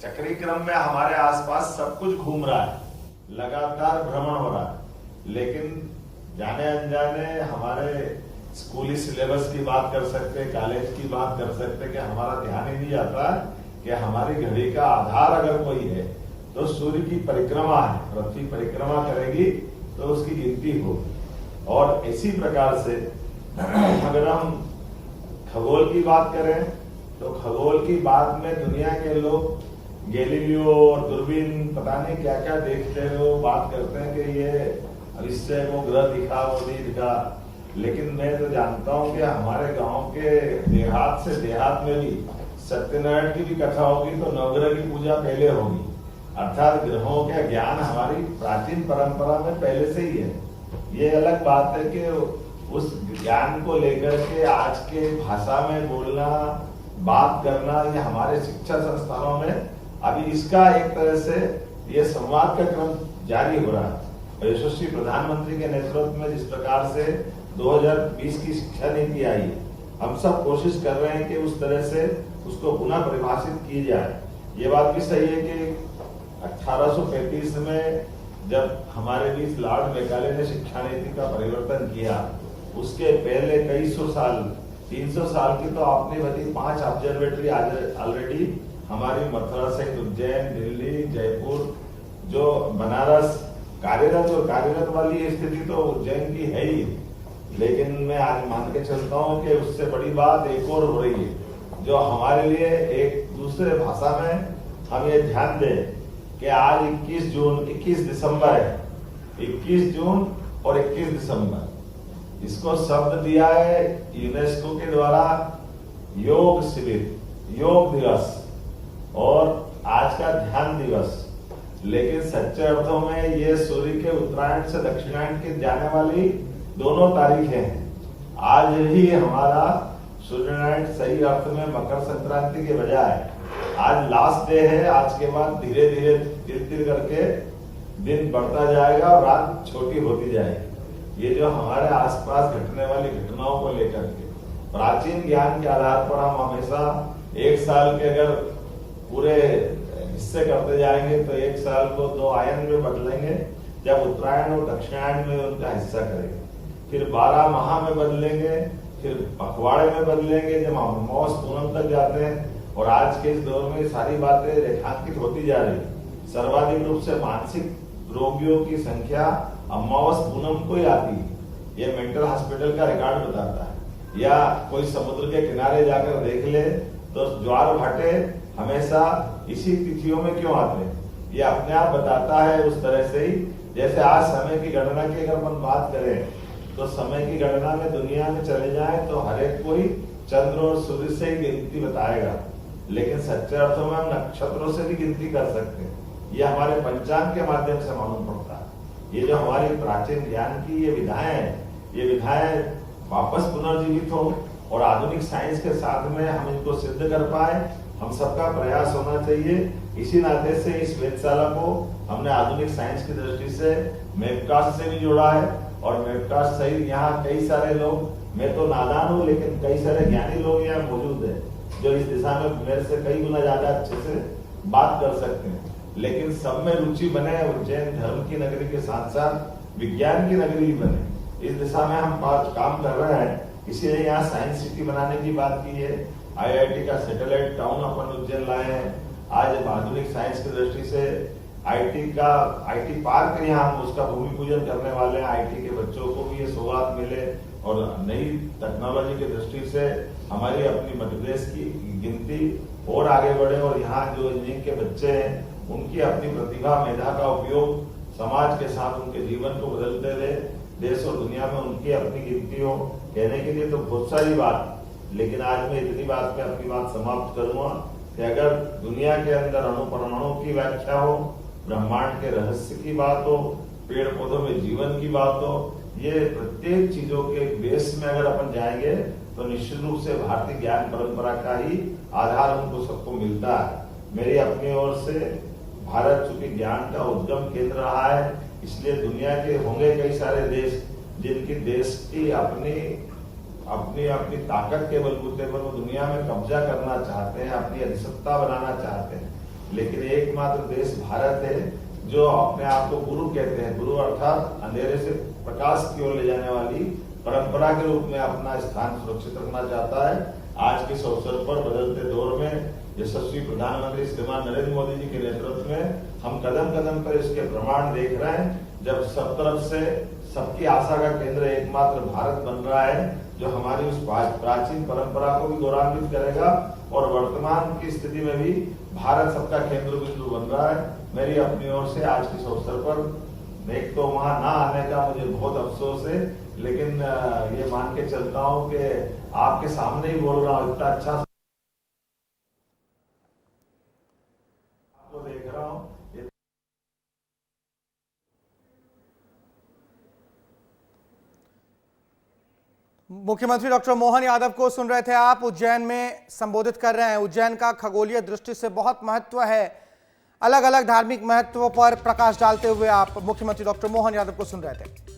चक्री क्रम में हमारे आसपास सब कुछ घूम रहा है, लगातार भ्रमण हो रहा है, लेकिन जाने अनजाने हमारे स्कूली सिलेबस की बात कर सकते, कॉलेज की बात कर सकते कि हमारा ध्यान ही नहीं जाता कि हमारी घड़ी का आधार अगर कोई है तो सूर्य की परिक्रमा है, पृथ्वी परिक्रमा करेगी तो उसकी गिनती होगी। और इसी प्रकार से अगर हम खगोल की बात करें तो खगोल की बात में दुनिया के लोग गैलीलियो और दूरबीन पता नहीं क्या क्या देखते हैं, वो बात करते हैं कि ये इससे वो ग्रह दिखा वो नहीं दिखा, लेकिन मैं तो जानता हूं कि हमारे गांव के देहात से देहात में भी सत्यनारायण की भी कथा होगी तो नवग्रह की पूजा पहले होगी। अर्थात ग्रहों का ज्ञान हमारी प्राचीन परंपरा में पहले से ही है। ये अलग बात है कि उस ज्ञान को लेकर के आज के भाषा में बोलना, बात करना, ये हमारे शिक्षा संस्थानों में अभी इसका एक तरह से ये संवाद का क्रम जारी हो रहा है। यशस्वी प्रधानमंत्री के नेतृत्व में जिस प्रकार से 2020 की शिक्षा नीति आई है, हम सब कोशिश कर रहे हैं कि उस तरह से उसको पुनः परिभाषित की जाए। ये बात भी सही है कि 1835 में जब हमारे बीच लॉर्ड मैकाले ने शिक्षा नीति का परिवर्तन किया, उसके पहले कई सौ साल, 300 साल की तो आपने बताई 5 ऑब्जर्वेटरी ऑलरेडी हमारी मथुरा से उज्जैन, दिल्ली, जयपुर, जो बनारस कार्यरत और कार्यरत वाली स्थिति तो उज्जैन की है ही, लेकिन मैं आज मान के चलता हूँ कि उससे बड़ी बात एक और हो रही है जो हमारे लिए एक दूसरे भाषा में हम ये ध्यान दें कि आज 21 दिसंबर है, 21 जून और 21 दिसंबर, इसको शब्द दिया है यूनेस्को के द्वारा योग शिविर, योग दिवस और आज का ध्यान दिवस। लेकिन सच्चे अर्थों में ये सूर्य के उत्तरायण से दक्षिणायन की जाने वाली दोनों तारीखें हैं। आज ही हमारा सूर्यनारायण सही अर्थ में मकर संक्रांति के बजाय आज लास्ट डे है। आज के बाद धीरे धीरे तिल करके दिन बढ़ता जाएगा और रात छोटी होती जाएगी। ये जो हमारे आसपास घटने वाली घटनाओं को लेकर के प्राचीन ज्ञान के आधार पर हम हमेशा एक साल के अगर पूरे हिस्से करते जाएंगे तो एक साल को 2 आयन में बदलेंगे, जब उत्तरायण और दक्षिणायन में उनका हिस्सा करेंगे, फिर 12 माह में बदलेंगे, फिर पखवाड़े में बदलेंगे जब हम अमावस पूनम तक जाते हैं। और आज के इस दौर में सारी बातें रेखांकित होती जा रही। सर्वाधिक रूप से मानसिक रोगियों की संख्या अमावस पूनम को ही आती है, ये मेंटल हॉस्पिटल का रिकॉर्ड बताता है। या कोई समुद्र के किनारे जाकर देख ले तो ज्वार भाटे हमेशा इसी तिथियों में क्यों आते हैं, ये अपने आप बताता है। उस तरह से ही जैसे आज समय की गणना की अगर हम बात करें तो समय की गणना में दुनिया में चले जाए तो हर एक कोई चंद्र और सूर्य से ही गिनती बताएगा, लेकिन सच्चे अर्थों में हम नक्षत्रों से भी गिनती कर सकते हैं। ये हमारे पंचांग के माध्यम से मालूम पड़ता है। ये जो हमारी प्राचीन ज्ञान की ये विधाएं हैं, ये विधाएं वापस पुनर्जीवित हो और आधुनिक साइंस के साथ में हम इनको सिद्ध कर पाए, हम सबका प्रयास होना चाहिए। इसी नाते से इस वेधशाला को हमने आधुनिक साइंस की दृष्टि से वेबकास्ट से भी जोड़ा है और वेबकास्ट सहित यहाँ कई सारे लोग, मैं तो नादान हूँ लेकिन कई सारे ज्ञानी लोग यहाँ मौजूद है जो इस दिशा में मेरे से कई गुना ज्यादा अच्छे से बात कर सकते हैं। लेकिन सब में रुचि बने, उज्जैन धर्म की नगरी के साथ साथ विज्ञान की नगरी भी बने, इस दिशा में हम काम कर रहे हैं। इसीलिए यहाँ साइंस सिटी बनाने की बात की है। IIT का सैटेलाइट टाउन अपन उज्जैन लाए हैं। आज आधुनिक साइंस की दृष्टि से IT पार्क यहाँ हम उसका भूमि पूजन करने वाले हैं। IT के बच्चों को भी ये सौगात मिले और नई टेक्नोलॉजी की दृष्टि से हमारी अपनी मध्य प्रदेश की गिनती और आगे बढ़े और यहाँ जो इंजीनियरिंग के बच्चे हैं उनकी अपनी प्रतिभा मेधा का उपयोग समाज के साथ उनके जीवन को बदलते रहे, देश और दुनिया में उनकी अपनी गिनती हो। कहने के लिए तो बहुत सारी बात, लेकिन आज मैं इतनी बात पे अपनी बात समाप्त करूंगा कि अगर दुनिया के अंदर अणु परमाणु की व्याख्या हो, ब्रह्मांड के रहस्य की बात हो, पेड़ पौधों में जीवन की बात हो, ये प्रत्येक चीजों के बेस में अगर अपन जाएंगे तो निश्चित रूप से भारतीय ज्ञान परंपरा का ही आधार हमको सबको मिलता है। मेरी अपनी ओर से भारत चूंकि ज्ञान का उद्गम केंद्र रहा है, इसलिए दुनिया के होंगे कई सारे देश जिनकी देश की अपनी अपनी अपनी ताकत के बलबूते पर वो दुनिया में कब्जा करना चाहते हैं, अपनी अधिसत्ता बनाना चाहते हैं। लेकिन एकमात्र देश भारत है जो अपने आप को गुरु कहते हैं। गुरु अर्थात अंधेरे से प्रकाश की ओर ले जाने वाली परंपरा के रूप में अपना स्थान सुरक्षित रखना चाहता है। आज के इस अवसर पर बदलते दौर में यशस्वी प्रधानमंत्री श्रीमान नरेंद्र मोदी जी के नेतृत्व में हम कदम कदम पर इसके प्रमाण देख रहे हैं। जब सब तरफ से सबकी आशा का केंद्र एकमात्र भारत बन रहा है, जो हमारी उस प्राचीन परंपरा को भी गौरवान्वित करेगा और वर्तमान की स्थिति में भी भारत सबका केंद्र बिंदु बन रहा है। मेरी अपनी ओर से आज के इस अवसर पर एक तो वहां ना आने का मुझे बहुत अफसोस है, लेकिन ये मान के चलता हूं कि आपके सामने ही बोल रहा हूं, इतना अच्छा आपको देख रहा हूं। मुख्यमंत्री डॉक्टर मोहन यादव को सुन रहे थे आप, उज्जैन में संबोधित कर रहे हैं। उज्जैन का खगोलीय दृष्टि से बहुत महत्व है, अलग अलग धार्मिक महत्व पर प्रकाश डालते हुए आप मुख्यमंत्री डॉक्टर मोहन यादव को सुन रहे थे।